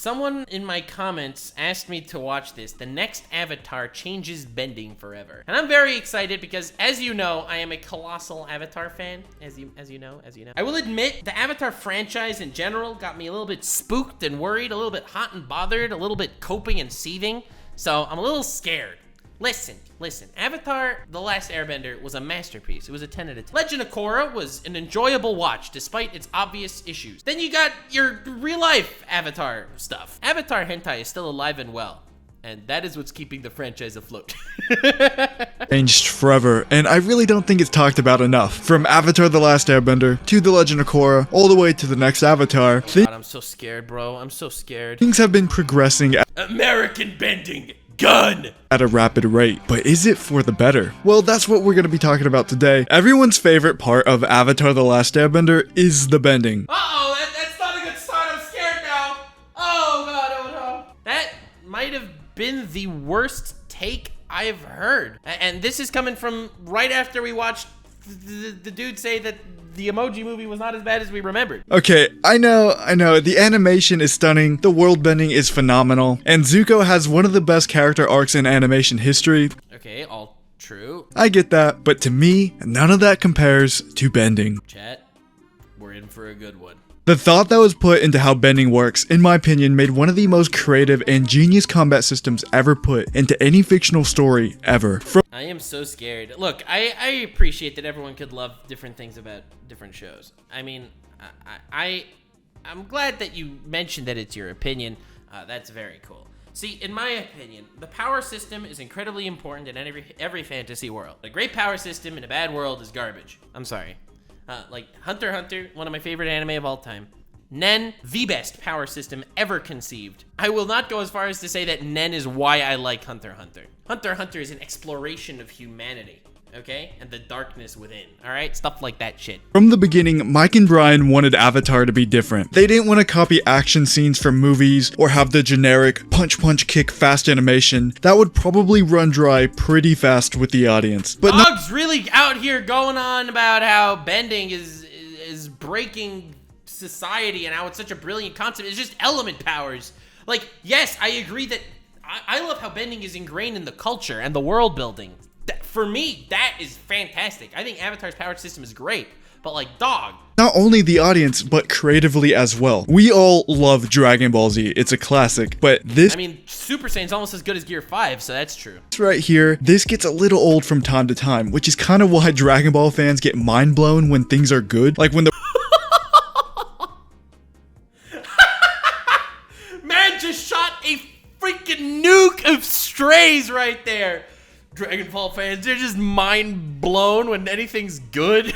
Someone in my comments asked me to watch this. The next Avatar changes bending forever. And I'm very excited because, as you know, I am a colossal Avatar fan. As you know. I will admit, the Avatar franchise in general got me a little bit spooked and worried, a little bit hot and bothered, a little bit coping and seething. So I'm a little scared. Listen. Avatar: The Last Airbender was a masterpiece. It was a 10 out of 10. Legend of Korra was an enjoyable watch, despite its obvious issues. Then you got your real-life Avatar stuff. Avatar hentai is still alive and well, and that is what's keeping the franchise afloat. Changed forever, and I really don't think it's talked about enough. From Avatar: The Last Airbender to The Legend of Korra, all the way to the next Avatar. God, I'm so scared, bro. I'm so scared. Things have been progressing American bending. Gun! At a rapid rate, but is it for the better? Well, that's what we're going to be talking about today. Everyone's favorite part of Avatar: The Last Airbender is the bending. Uh-oh, that's not a good start. I'm scared now. Oh, God, oh, no. That might have been the worst take I've heard. And this is coming from right after we watched the dude say that the Emoji Movie was not as bad as we remembered. Okay, I know, the animation is stunning, the world bending is phenomenal, and Zuko has one of the best character arcs in animation history. Okay, all true. I get that, but to me, none of that compares to bending. Chat, we're in for a good one. The thought that was put into how bending works, in my opinion, made one of the most creative and genius combat systems ever put into any fictional story ever. I am so scared. Look, I appreciate that everyone could love different things about different shows. I mean, I'm glad that you mentioned that it's your opinion. That's very cool. See, in my opinion, the power system is incredibly important in every fantasy world. A great power system in a bad world is garbage. I'm sorry. Like Hunter x Hunter, one of my favorite anime of all time. Nen, the best power system ever conceived. I will not go as far as to say that Nen is why I like Hunter x Hunter. Hunter x Hunter is an exploration of humanity, okay? And the darkness within, all right? Stuff like that shit. From the beginning, Mike and Brian wanted Avatar to be different. They didn't want to copy action scenes from movies or have the generic punch, kick, fast animation. That would probably run dry pretty fast with the audience. But Dog's really out here going on about how bending is breaking society and how it's such a brilliant concept. It's just element powers. Like, yes, I agree that I love how bending is ingrained in the culture and the world building. For me, that is fantastic. I think Avatar's power system is great, but like, dog. Not only the audience, but creatively as well. We all love Dragon Ball Z. It's a classic, but this... I mean, Super Saiyan's almost as good as Gear 5, so that's true. Right here, this gets a little old from time to time, which is kind of why Dragon Ball fans get mind blown when things are good. Like when the... Man just shot a freaking nuke of strays right there. Dragon Ball fans, they're just mind blown when anything's good.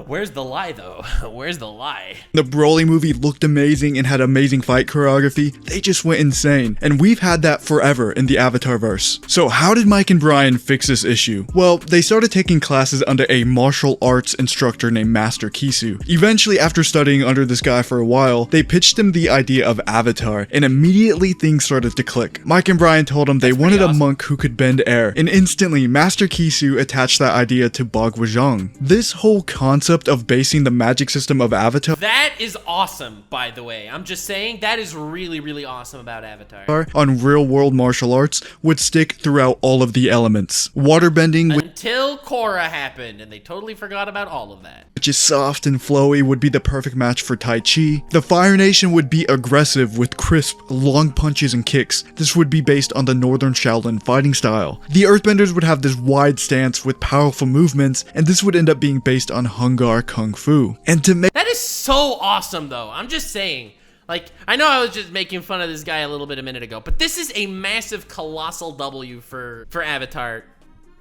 Where's the lie, though? Where's the lie? The Broly movie looked amazing and had amazing fight choreography. They just went insane. And we've had that forever in the Avatarverse. So how did Mike and Brian fix this issue? Well, they started taking classes under a martial arts instructor named Master Kisu. Eventually, after studying under this guy for a while, they pitched him the idea of Avatar, and immediately things started to click. Mike and Brian told him they wanted a monk who could bend air, and instantly Master Kisu attached that idea to Bagwajang. This whole concept of basing the magic system of Avatar... That is awesome, by the way. I'm just saying, that is really, really awesome about Avatar. ...on real-world martial arts would stick throughout all of the elements. Waterbending... Until Korra happened, and they totally forgot about all of that. Which is soft and flowy, would be the perfect match for Tai Chi. The Fire Nation would be aggressive with crisp, long punches and kicks. This would be based on the Northern Shaolin fighting style. The Earthbenders would have this wide stance with powerful movements, and this would end up being based on Hungar Kung Fu. And to make... That is so awesome, though. I'm just saying. Like, I know I was just making fun of this guy a little bit a minute ago, but this is a massive, colossal W for Avatar.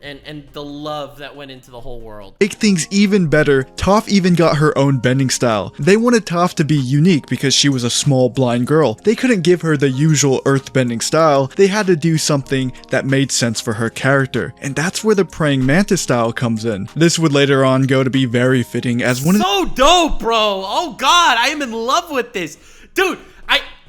And the love that went into the whole world. Make things even better, Toph even got her own bending style. They wanted Toph to be unique because she was a small blind girl. They couldn't give her the usual earthbending style. They had to do something that made sense for her character. And that's where the praying mantis style comes in. This would later on go to be very fitting as one of... So dope, bro! Oh god, I am in love with this! Dude,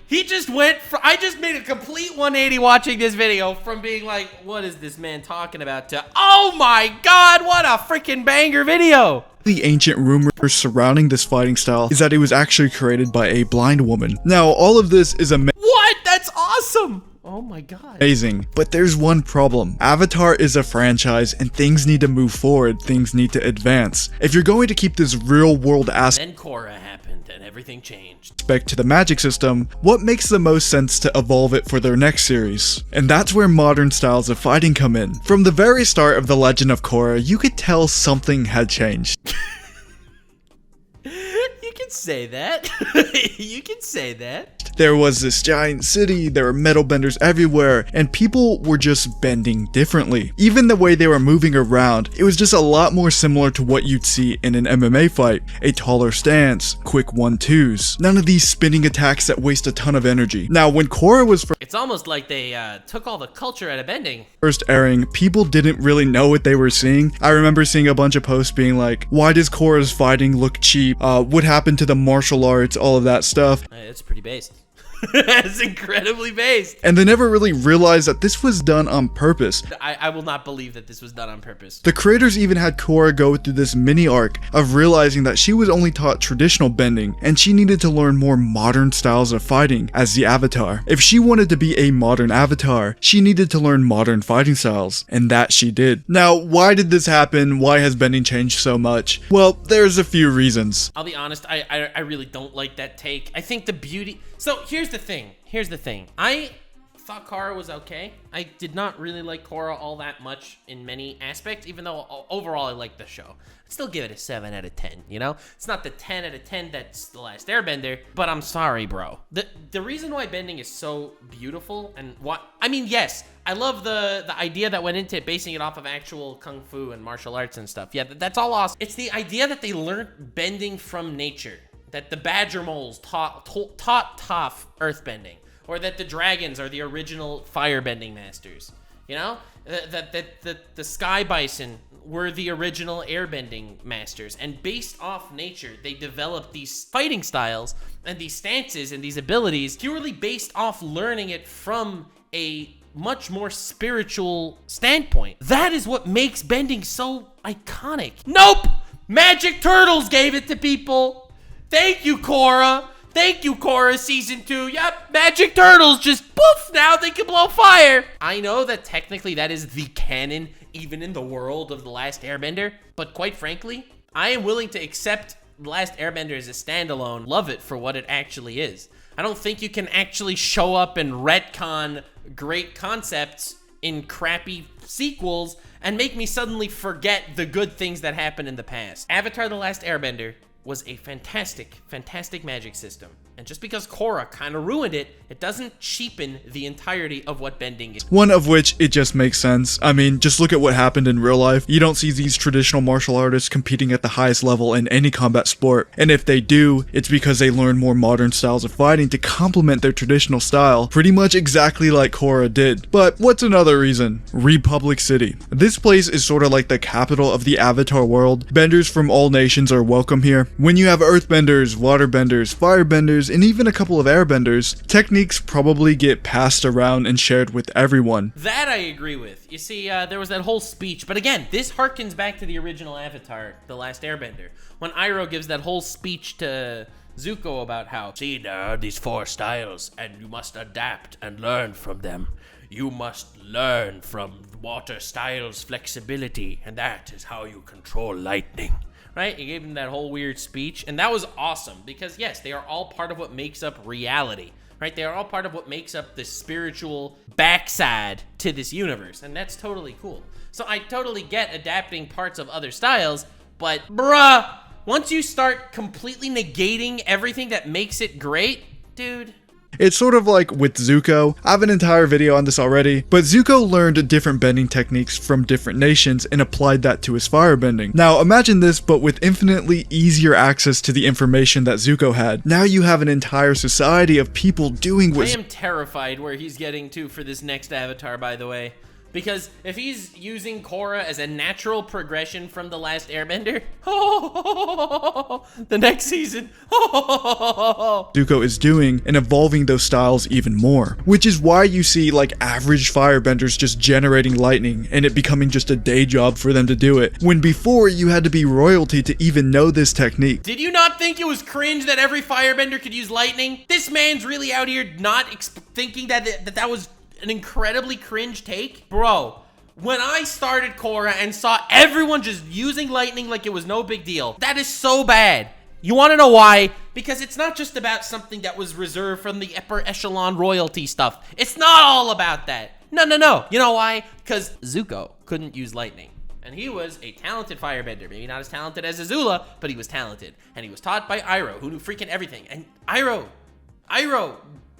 He just went I just made a complete 180 watching this video from being like, what is this man talking about, to, oh my god, what a freaking banger video. The ancient rumors surrounding this fighting style is that it was actually created by a blind woman. Now, all of this is What? That's awesome. Oh my god. amazing, but there's one problem. Avatar is a franchise and things need to move forward, things need to advance. If you're going to keep this real world Then korra happened and everything changed. aspect to the magic system, what makes the most sense to evolve it for their next series? And that's where modern styles of fighting come in. From the very start of The Legend of Korra, you could tell something had changed. You can say that. You can say that. There was this giant city, there were metal benders everywhere, and people were just bending differently. Even the way they were moving around, it was just a lot more similar to what you'd see in an MMA fight. A taller stance, quick 1-2s, none of these spinning attacks that waste a ton of energy. Now, when Korra was It's almost like they took all the culture out of bending. first airing, people didn't really know what they were seeing. I remember seeing a bunch of posts being like, why does Korra's fighting look cheap? What happened to the martial arts? All of that stuff. It's pretty based. It's incredibly based. And they never really realized that this was done on purpose. I will not believe that this was done on purpose. The creators even had Korra go through this mini arc of realizing that she was only taught traditional bending and she needed to learn more modern styles of fighting as the Avatar. If she wanted to be a modern Avatar, she needed to learn modern fighting styles, and that she did. Now, why did this happen? Why has bending changed so much? Well, there's a few reasons. I'll be honest, I really don't like that take. I think the beauty... So, here's the thing. I thought Korra was okay. I did not really like Korra all that much in many aspects, even though overall I like the show. I'd still give it a 7 out of 10, you know? It's not the 10 out of 10 that's The Last Airbender, but I'm sorry, bro. The reason why bending is so beautiful and what... I mean, yes, I love the idea that went into it, basing it off of actual kung fu and martial arts and stuff. Yeah, that's all awesome. It's the idea that they learned bending from nature. That the badger moles taught Toph earthbending, or that the dragons are the original firebending masters. You know, that the sky bison were the original airbending masters, and based off nature, they developed these fighting styles and these stances and these abilities purely based off learning it from a much more spiritual standpoint. That is what makes bending so iconic. Nope, Magic Turtles gave it to people. Thank you, Korra. Thank you, Korra Season 2. Yep, Magic Turtles just poof, now they can blow fire. I know that technically that is the canon, even in the world of The Last Airbender, but quite frankly, I am willing to accept The Last Airbender as a standalone, love it for what it actually is. I don't think you can actually show up and retcon great concepts in crappy sequels and make me suddenly forget the good things that happened in the past. Avatar: The Last Airbender was a fantastic magic system. And just because Korra kind of ruined it, it doesn't cheapen the entirety of what bending is. One of which, it just makes sense. I mean, just look at what happened in real life. You don't see these traditional martial artists competing at the highest level in any combat sport. And if they do, it's because they learn more modern styles of fighting to complement their traditional style, pretty much exactly like Korra did. But what's another reason? Republic City. This place is sort of like the capital of the Avatar world. Benders from all nations are welcome here. When you have earthbenders, waterbenders, firebenders, and even a couple of airbenders, techniques probably get passed around and shared with everyone. That I agree with. You see, there was that whole speech, but again, this harkens back to the original Avatar, The Last Airbender, when Iroh gives that whole speech to Zuko about how, see, there are these 4 styles, and you must adapt and learn from them. You must learn from water styles flexibility, and that is how you control lightning. Right? He gave him that whole weird speech, and that was awesome because yes, they are all part of what makes up reality, right? They are all part of what makes up the spiritual backside to this universe, and that's totally cool. So I totally get adapting parts of other styles, but bruh, once you start completely negating everything that makes it great, dude. It's sort of like with Zuko. I have an entire video on this already, but Zuko learned different bending techniques from different nations and applied that to his firebending. Now imagine this, but with infinitely easier access to the information that Zuko had. Now you have an entire society of people doing what... I am terrified where he's getting to for this next Avatar, by the way. Because if he's using Korra as a natural progression from the last Airbender, the next season, Zuko is doing and evolving those styles even more. Which is why you see like average firebenders just generating lightning and it becoming just a day job for them to do it. When before you had to be royalty to even know this technique. Did you not think it was cringe that every firebender could use lightning? This man's really out here not thinking that was an incredibly cringe take? Bro, when I started Korra and saw everyone just using lightning like it was no big deal, that is so bad. You want to know why? Because it's not just about something that was reserved from the upper echelon royalty stuff. It's not all about that. No. You know why? Because Zuko couldn't use lightning. And he was a talented firebender. Maybe not as talented as Azula, but he was talented. And he was taught by Iroh, who knew freaking everything. And Iroh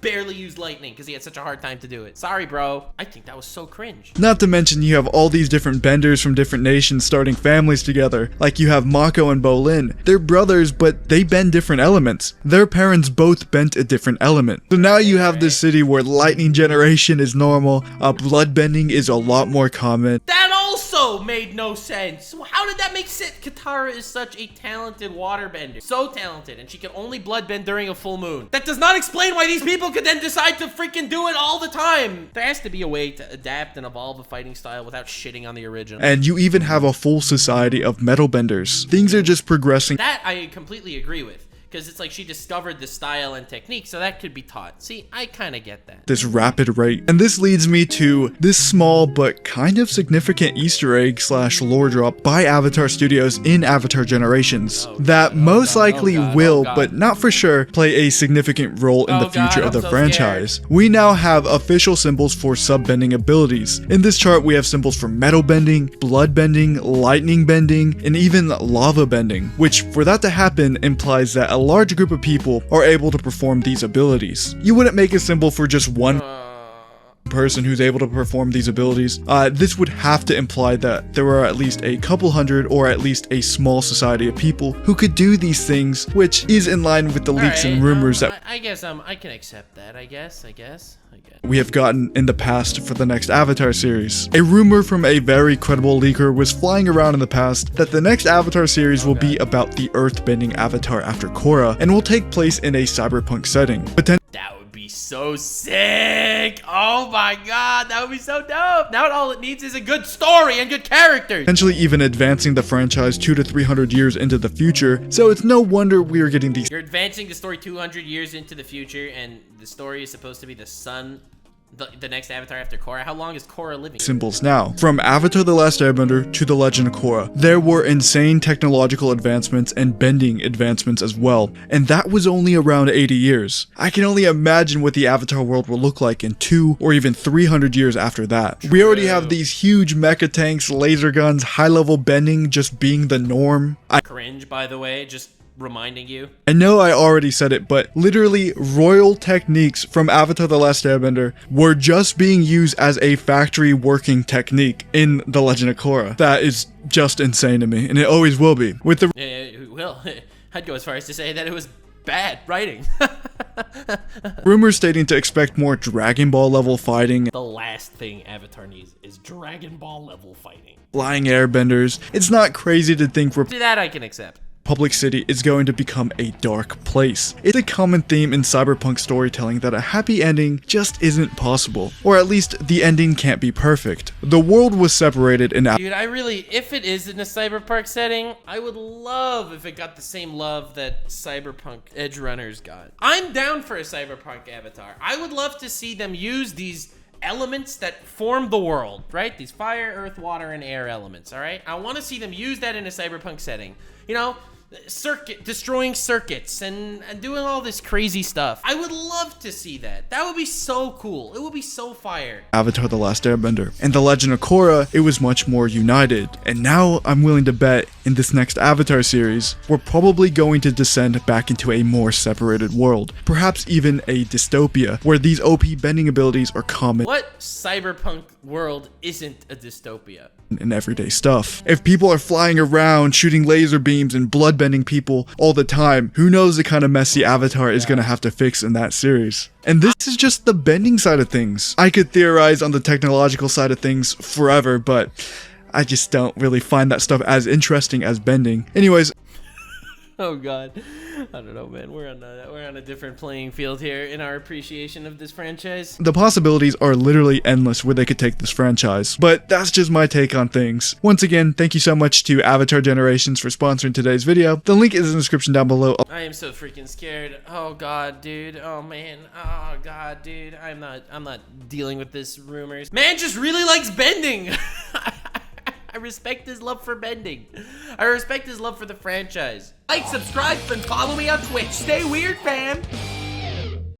barely used lightning because he had such a hard time to do it. Sorry, bro. I think that was so cringe. Not to mention you have all these different benders from different nations starting families together. Like you have Mako and Bolin. They're brothers, but they bend different elements. Their parents both bent a different element. So now you have this city where lightning generation is normal. Blood bending is a lot more common. That also made no sense. How did that make sense? Katara is such a talented waterbender. So talented, and she can only blood bend during a full moon. That does not explain why these people could then decide to freaking do it all the time. There has to be a way to adapt and evolve a fighting style without shitting on the original. And you even have a full society of metal benders. Things are just progressing. That I completely agree with. Because it's like she discovered the style and technique, so that could be taught. See, I kind of get that. This rapid rate. And this leads me to this small but kind of significant Easter egg / lore drop by Avatar Studios in Avatar Generations that most likely will, but not for sure, play a significant role in the future of the franchise. Scared. We now have official symbols for sub-bending abilities. In this chart, we have symbols for metal bending, blood bending, lightning bending, and even lava bending, which for that to happen implies that a large group of people are able to perform these abilities. You wouldn't make a symbol for just one person who's able to perform these abilities. This would have to imply that there are at least a couple hundred or at least a small society of people who could do these things, which is in line with the leaks and rumors that I guess I can accept that. I guess. We have gotten in the past for the next Avatar series. A rumor from a very credible leaker was flying around in the past that the next Avatar series will be about the earthbending Avatar after Korra and will take place in a cyberpunk setting. That would be so sick! Oh my god, that would be so dope! Now all it needs is a good story and good characters! Potentially even advancing the franchise 200 to 300 years into the future, so it's no wonder we are getting these— You're advancing the story 200 years into the future, and the story is supposed to be the son— the next Avatar after Korra. How long is Korra living? Symbols now. From Avatar The Last Airbender to The Legend of Korra, there were insane technological advancements and bending advancements as well, and that was only around 80 years. I can only imagine what the Avatar world will look like in 200 or even 300 years after that. We already have these huge mecha tanks, laser guns, high-level bending just being the norm. Cringe, by the way, just reminding you. I know I already said it, but literally royal techniques from Avatar The Last Airbender were just being used as a factory working technique in The Legend of Korra. That is just insane to me, and it always will be. With the well, I'd go as far as to say that it was bad writing. rumors stating to expect more Dragon Ball level fighting. The last thing Avatar needs is Dragon Ball level fighting. Flying airbenders. It's not crazy to think that I can accept. Republic City is going to become a dark place. It's a common theme in cyberpunk storytelling that a happy ending just isn't possible, or at least the ending can't be perfect. The world was separated in— Dude, if it is in a cyberpunk setting, I would love if it got the same love that cyberpunk edge runners got. I'm down for a cyberpunk Avatar. I would love to see them use these elements that form the world, right? These fire, earth, water, and air elements, all right? I want to see them use that in a cyberpunk setting. You know, destroying circuits and doing all this crazy stuff. I would love to see that. That would be so cool. It would be so fire. Avatar The Last Airbender. And The Legend of Korra, it was much more united. And now I'm willing to bet in this next Avatar series, we're probably going to descend back into a more separated world. Perhaps even a dystopia, where these OP bending abilities are common. What cyberpunk world isn't a dystopia? And everyday stuff. If people are flying around, shooting laser beams and bloodbending people all the time, who knows the kind of mess the Avatar is gonna have to fix in that series. series. And this is just the bending side of things. I could theorize on the technological side of things forever, but I just don't really find that stuff as interesting as bending. Anyways. Oh God, I don't know, man. We're on a different playing field here in our appreciation of this franchise. The possibilities are literally endless where they could take this franchise, but that's just my take on things. Once again, thank you so much to Avatar Generations for sponsoring today's video. The link is in the description down below. I am so freaking scared. Oh God, dude. Oh man. Oh God, dude. I'm not dealing with this rumors. Man just really likes bending. I respect his love for bending. I respect his love for the franchise. Like, subscribe, and follow me on Twitch. Stay weird, fam.